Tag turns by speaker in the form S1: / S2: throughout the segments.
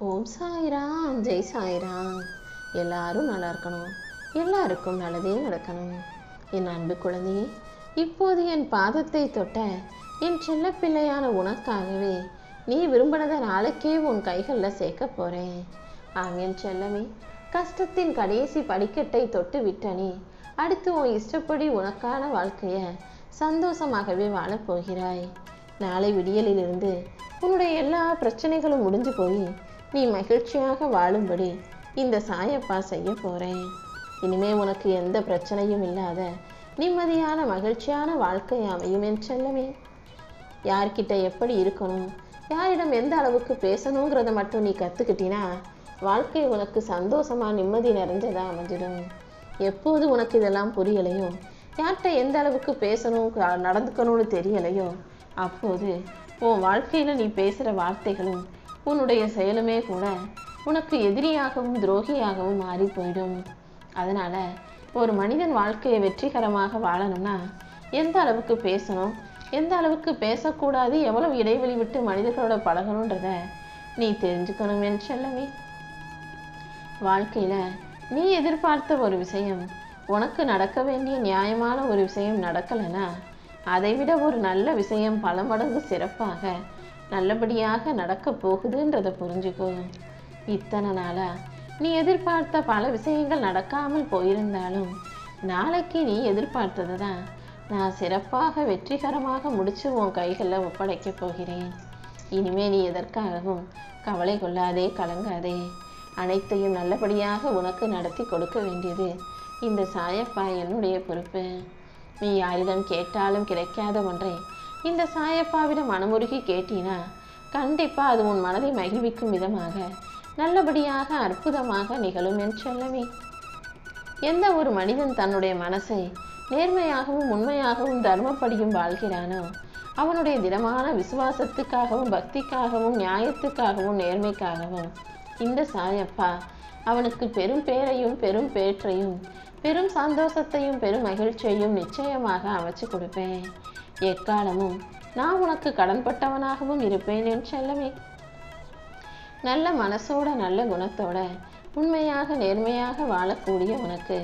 S1: ஓம் சாய்ராம், ஜெய் சாய்ராம். எல்லாரும் நல்லா இருக்கணும், எல்லாருக்கும் நல்லதே நடக்கணும். என் அன்பு குழந்தையே, இப்போது என் பாதத்தை தொட்ட என் செல்ல பிள்ளையான உனக்காகவே நீ விரும்பினதை நாளைக்கே உன் கைகளில் சேர்க்க போறேன். ஆம் என் செல்லமே, கஷ்டத்தின் கடைசி படிக்கட்டை தொட்டு விட்டனே, அடுத்து உன் இஷ்டப்படி உனக்கான வாழ்க்கைய சந்தோஷமாகவே வாழப்போகிறாய். நாளை விடியலிலிருந்து உன்னுடைய எல்லா பிரச்சனைகளும் முடிஞ்சு போய் நீ மகிழ்ச்சியாக வாழும்படி இந்த சாயப்பா செய்ய போறேன். இனிமே உனக்கு எந்த பிரச்சனையும் இல்லாத நிம்மதியான மகிழ்ச்சியான வாழ்க்கை அமையும் என் செல்லமே. யார்கிட்ட எப்படி இருக்கணும், யாரிடம் எந்த அளவுக்கு பேசணுங்கிறத மட்டும் நீ கற்றுக்கிட்டினா வாழ்க்கை உனக்கு சந்தோஷமா நிம்மதி நிறைஞ்சதா அமைஞ்சிடும். எப்போது உனக்கு இதெல்லாம் புரியலையோ, யார்கிட்ட எந்த அளவுக்கு பேசணும் நடந்துக்கணும்னு தெரியலையோ, அப்போது உன் வாழ்க்கையில் நீ பேசுகிற வார்த்தைகளும் உன்னுடைய செயலுமே கூட உனக்கு எதிரியாகவும் துரோகியாகவும் மாறி போயிடும். அதனால் ஒரு மனிதன் வாழ்க்கையை வெற்றிகரமாக வாழணும்னா எந்த அளவுக்கு பேசணும், எந்த அளவுக்கு பேசக்கூடாது, எவ்வளவு இடைவெளி விட்டு மனிதர்களோட பழகணுன்றத நீ தெரிஞ்சுக்கணும் என் செல்லமே. வாழ்க்கையில் நீ எதிர்பார்த்த ஒரு விஷயம், உனக்கு நடக்க வேண்டிய நியாயமான ஒரு விஷயம் நடக்கலைன்னா அதைவிட ஒரு நல்ல விஷயம் பல மடங்கு சிறப்பாக நல்லபடியாக நடக்க போகுதுன்றதை புரிஞ்சுக்கோ. இத்தனை நாளா நீ எதிர்பார்த்த பல விஷயங்கள் நடக்காமல் போயிருந்தாலும் நாளைக்கு நீ எதிர்பார்த்தது தான் நான் சிறப்பாக வெற்றிகரமாக முடிச்சு உன் கைகளில் ஒப்படைக்க போகிறேன். இனிமே நீ எதற்காகவும் கவலை கொள்ளாதே, கலங்காதே. அனைத்தையும் நல்லபடியாக உனக்கு நடத்தி கொடுக்க வேண்டியது இந்த சாயப்பா என்னுடைய பொறுப்பு. நீ யாரிடம் கேட்டாலும் கிடைக்காத ஒன்றை இந்த சாயப்பாவிடம் மனமுருகி கேட்டினா கண்டிப்பாக அது உன் மனதை மகிழ்விக்கும் விதமாக நல்லபடியாக அற்புதமாக நிகழும் என் செல்லமே. எந்த ஒரு மனிதன் தன்னுடைய மனசை நேர்மையாகவும் உண்மையாகவும் தர்மப்படியும் வாழ்கிறானோ, அவனுடைய திடமான விசுவாசத்துக்காகவும் பக்திக்காகவும் நியாயத்துக்காகவும் நேர்மைக்காகவும் இந்த சாயப்பா அவனுக்கு பெரும் பேரையும் பெரும் பேற்றையும் பெரும் சந்தோஷத்தையும் பெரும் மகிழ்ச்சியையும் நிச்சயமாக அமைச்சு கொடுப்பேன். எக்காலமும் நான் உனக்கு கடன்பட்டவனாகவும் இருப்பேன் என் செல்லமே. நல்ல மனசோட நல்ல குணத்தோட உண்மையாக நேர்மையாக வாழக்கூடிய உனக்கு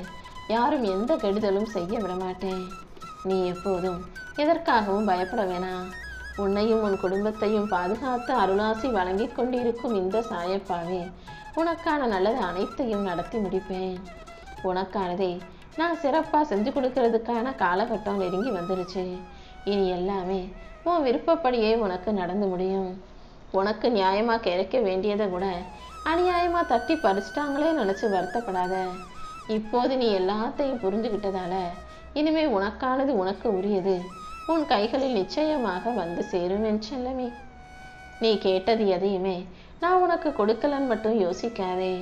S1: யாரும் எந்த கெடுதலும் செய்ய விடமாட்டேன். நீ எப்போதும் எதற்காகவும் பயப்பட வேணாம். உன்னையும் உன் குடும்பத்தையும் பாதுகாத்து அருளாசி வழங்கி கொண்டிருக்கும் இந்த சாயப்பாவே உனக்கான நல்லது அனைத்தையும் நடத்தி முடிப்பேன். உனக்கானதை நான் சிறப்பாக செஞ்சு கொடுக்கறதுக்கான காலகட்டம் நெருங்கி வந்துருச்சு. இனி எல்லாமே உன் விருப்பப்படியே உனக்கு நடந்து முடியும். உனக்கு நியாயமாக கிடைக்க வேண்டியதை கூட அநியாயமாக தட்டி பறிச்சிட்டாங்களே நினச்சி வருத்தப்படாத. இப்போது நீ எல்லாத்தையும் புரிஞ்சுக்கிட்டதால இனிமே உனக்கானது உனக்கு உரியது உன் கைகளில் நிச்சயமாக வந்து சேரும் என் செல்லமே. நீ கேட்டது எதையுமே நான் உனக்கு கொடுக்கலன்னு மட்டும் யோசிக்காதே.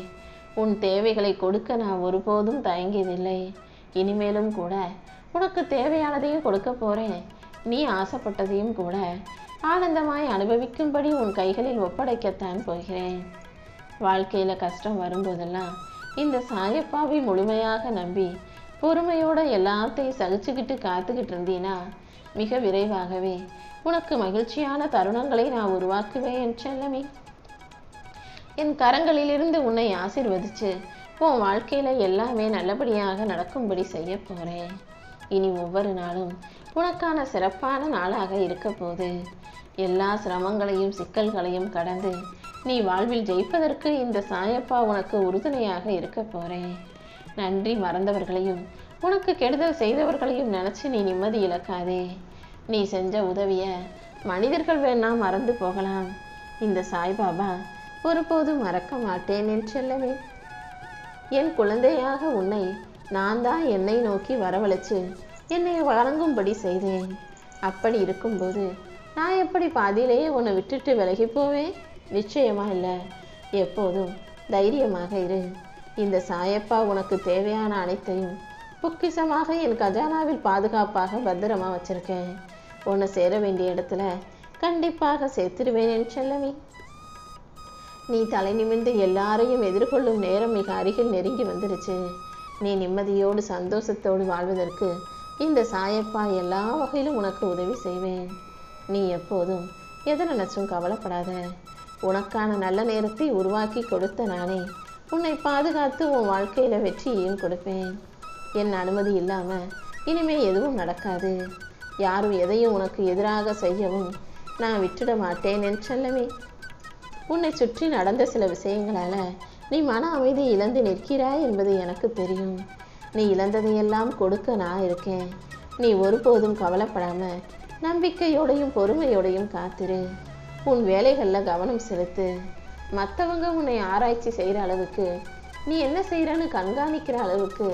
S1: உன் தேவைகளை கொடுக்க நான் ஒருபோதும் தயங்கியதில்லை. இனிமேலும் கூட உனக்கு தேவையானதையும் கொடுக்க போறேன். நீ ஆசைப்பட்டதையும் கூட ஆனந்தமாய் அனுபவிக்கும்படி உன் கைகளில் ஒப்படைக்கத்தான் போகிறேன். வாழ்க்கையில் கஷ்டம் வரும்போதெல்லாம் இந்த சாயப்பாவை முழுமையாக நம்பி பொறுமையோட எல்லாத்தையும் சகிச்சுக்கிட்டு காத்துக்கிட்டு இருந்தீனா மிக விரைவாகவே உனக்கு மகிழ்ச்சியான தருணங்களை நான் உருவாக்குவேன் என் செல்லமே. என் கரங்களிலிருந்து உன்னை ஆசீர்வதிச்சு உன் வாழ்க்கையில் எல்லாமே நல்லபடியாக நடக்கும்படி செய்ய போகிறேன். இனி ஒவ்வொரு நாளும் உனக்கான சிறப்பான நாளாக இருக்க போது எல்லா சிரமங்களையும் சிக்கல்களையும் கடந்து நீ வாழ்வில் ஜெயிப்பதற்கு இந்த சாயப்பா உனக்கு உறுதுணையாக இருக்க போகிறேன். நன்றி மறந்தவர்களையும் உனக்கு கெடுதல் செய்தவர்களையும் நினச்சி நீ நிம்மதி இழக்காதே. நீ செஞ்ச உதவியை மனிதர்கள் வேணா மறந்து போகலாம், இந்த சாய்பாபா ஒருபோதும் மறக்க மாட்டேன் என் செல்லவே. என் குழந்தையாக உன்னை நான் தான் என்னை நோக்கி வரவழைச்சு என்னை வணங்கும்படி செய்தேன். அப்படி இருக்கும்போது நான் எப்படி பாதியிலேயே உன்னை விட்டுட்டு விலகி போவேன்? நிச்சயமா இல்லை. எப்போதும் தைரியமாக இரு. இந்த சாயப்பா உனக்கு தேவையான அனைத்தையும் பொக்கிஷமாக என் கஜானாவில் பாதுகாப்பாக பத்திரமா வச்சிருக்கேன். உன்னை சேர வேண்டிய இடத்துல கண்டிப்பாக சேர்த்துடுவேன் என் செல்லவே. நீ தலை நிமிர்ந்து எல்லாரையும் எதிர்கொள்ளும் நேரம் மிக அருகில் நெருங்கி வந்துருச்சு. நீ நிம்மதியோடு சந்தோஷத்தோடு வாழ்வதற்கு இந்த சாயப்பா எல்லா வகையிலும் உனக்கு உதவி செய்வேன். நீ எப்போதும் எதை நினைச்சும் கவலைப்படாத. உனக்கான நல்ல நேரத்தை உருவாக்கி கொடுத்த நானே உன்னை பாதுகாத்து உன் வாழ்க்கையில் வெற்றியையும் கொடுப்பேன். என் அனுமதி இல்லாமல் இனிமே எதுவும் நடக்காது. யாரும் எதையும் உனக்கு எதிராக செய்யவும் நான் விட்டுட மாட்டேன் என் செல்லமே. உன்னை சுற்றி நடந்த சில விஷயங்களால் நீ மன அமைதி இழந்து நிற்கிறாய் என்பது எனக்கு தெரியும். நீ இழந்ததையெல்லாம் கொடுக்க நான் இருக்கேன். நீ ஒருபோதும் கவலைப்படாமல் நம்பிக்கையோடையும் பொறுமையோடையும் காத்திரு. உன் வேலைகளில் கவனம் செலுத்து. மற்றவங்க உன்னை ஆராய்ச்சி செய்கிற அளவுக்கு, நீ என்ன செய்கிறன்னு கண்காணிக்கிற அளவுக்கு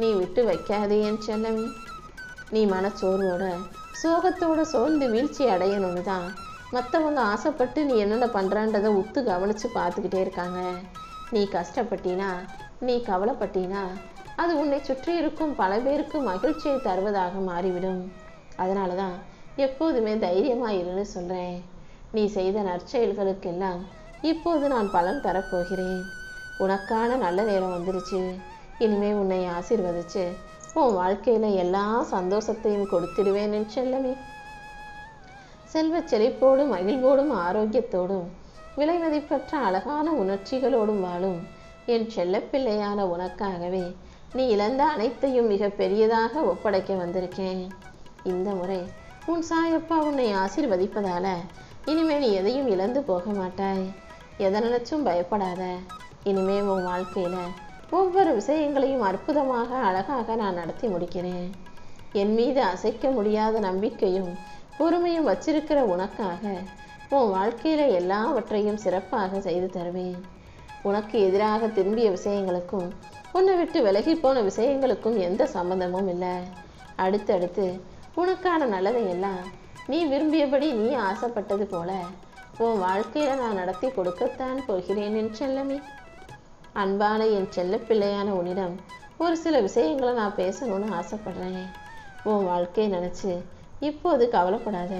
S1: நீ விட்டு வைக்காதே என் செல்லமே. நீ மனச்சோர்வோட சோகத்தோட சோர்ந்து வீழ்ச்சி அடையணும்னு தான் மற்றவங்க ஆசைப்பட்டு நீ என்னென்ன பண்ணுறன்றதை உத்து கவனித்து பார்த்துக்கிட்டே இருக்காங்க. நீ கஷ்டப்பட்டினா, நீ கவலைப்பட்டினா அது உன்னை சுற்றி இருக்கும் பல பேருக்கு மகிழ்ச்சியை தருவதாக மாறிவிடும். அதனால தான் எப்போதுமே தைரியமாக இருன்னு சொல்கிறேன். நீ செய்த நற்செயல்களுக்கெல்லாம் இப்போது நான் பலன் தரப்போகிறேன். உனக்கான நல்ல நேரம் வந்துருச்சு. இனிமே உன்னை ஆசீர்வதிச்சு உன் வாழ்க்கையில் எல்லா சந்தோஷத்தையும் கொடுத்துடுவேன் என் செல்லமே. செல்வ செழிப்போடும் மகிழ்வோடும் ஆரோக்கியத்தோடும் விலை மதிப்பற்ற அழகான உணர்ச்சிகளோடும் வாழும் என் செல்லப்பிள்ளையான உனக்காகவே நீ இழந்த அனைத்தையும் மிக பெரியதாக ஒப்படைக்க வந்திருக்கேன். இந்த முறை உன் சாயப்பா உன்னை ஆசீர்வதிப்பதால இனிமே நீ எதையும் இழந்து போக மாட்டாய். எதை நினைச்சும் பயப்படாத. இனிமே உன் வாழ்க்கையில ஒவ்வொரு விஷயங்களையும் அற்புதமாக அழகாக நான் நடத்தி முடிக்கிறேன். என் மீது அசைக்க முடியாத நம்பிக்கையும் பொறுமையும் வச்சிருக்கிற உனக்காக உன் வாழ்க்கையில எல்லாவற்றையும் சிறப்பாக செய்து தருவேன். உனக்கு எதிராக திரும்பிய விஷயங்களுக்கும் உன்னை விட்டு விலகி போன விஷயங்களுக்கும் எந்த சம்மந்தமும் இல்லை. அடுத்தடுத்து உனக்கான நல்லதையெல்லாம் நீ விரும்பியபடி நீ ஆசைப்பட்டது போல உன் வாழ்க்கையில நான் நடத்தி கொடுக்கத்தான் போகிறேன் என் செல்லமே. அன்பான என் செல்ல பிள்ளையான உன்னிடம் ஒரு சில விஷயங்களை நான் பேசணும்னு ஆசைப்படுறேன். உன் வாழ்க்கையை நினச்சி இப்போது கவலைப்படாத.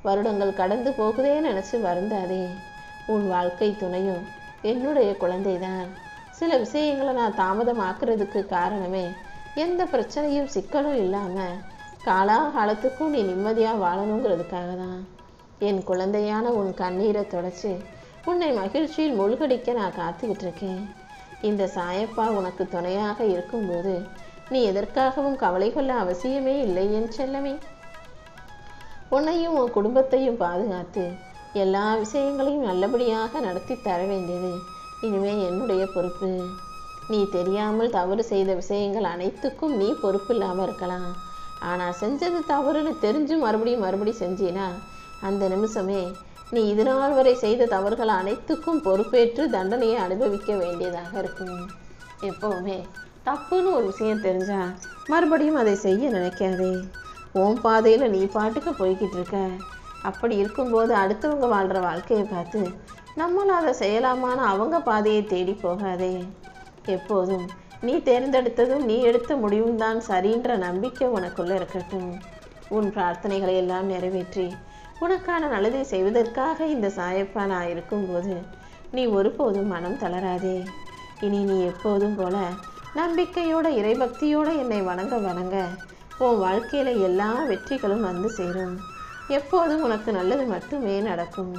S1: வருடங்கள் கடந்து போகுதே நினச்சி வருந்தாதே. உன் வாழ்க்கை துணையும் என்னுடைய குழந்தை தான். சில விஷயங்களை நான் தாமதமாக்குறதுக்கு காரணமே எந்த பிரச்சனையும் சிக்கலும் இல்லாமல் காலாகாலத்துக்கும் நீ நிம்மதியாக வாழணுங்கிறதுக்காக தான். என் குழந்தையான உன் கண்ணீரை தொடச்சி உன்னை மகிழ்ச்சியில் மூழ்கடிக்க நான் காத்துக்கிட்டு இருக்கேன். இந்த சாயப்பா உனக்கு துணையாக இருக்கும்போது நீ எதற்காகவும் கவலை கொள்ள அவசியமே இல்லை என் செல்லமே. உன்னையும் உன் குடும்பத்தையும் பாதுகாத்து எல்லா விஷயங்களையும் நல்லபடியாக நடத்தி தர வேண்டியது இனிமே என்னுடைய பொறுப்பு. நீ தெரியாமல் தவறு செய்த விஷயங்கள் அனைத்துக்கும் நீ பொறுப்பு இல்லாமல் இருக்கலாம். ஆனால் செஞ்சது தவறுன்னு தெரிஞ்சு மறுபடியும் செஞ்சினா அந்த நிமிஷமே நீ இது நாள் வரை செய்த தவறுகள் அனைத்துக்கும் பொறுப்பேற்று தண்டனையை அனுபவிக்க வேண்டியதாக இருக்கும். எப்போவுமே தப்புன்னு ஒரு விஷயம் தெரிஞ்சா மறுபடியும் அதை செய்ய நினைக்காதே. உன் பாதையில் நீ பாட்டுக்கு போய்கிட்டு இருக்க. அப்படி இருக்கும்போது அடுத்தவங்க வாழ்கிற வாழ்க்கையை பார்த்து நம்மளும் அதை செய்யலாமான்னு அவங்க பாதையை தேடி போகாதே. எப்போதும் நீ தேர்ந்தெடுத்ததும் நீ எடுத்த முடிவும் தான் சரின்ற நம்பிக்கை உனக்குள்ளே இருக்கட்டும். உன் பிரார்த்தனைகளை எல்லாம் நிறைவேற்றி உனக்கான நல்லதை செய்வதற்காக இந்த சாயப்பா நான் இருக்கும்போது நீ ஒருபோதும் மனம் தளராதே. இனி நீ எப்போதும் போல நம்பிக்கையோட இறைபக்தியோட என்னை வணங்க உன் வாழ்க்கையில் எல்லா வெற்றிகளும் வந்து சேரும். எப்போதும் உனக்கு நல்லது மட்டுமே நடக்கும்.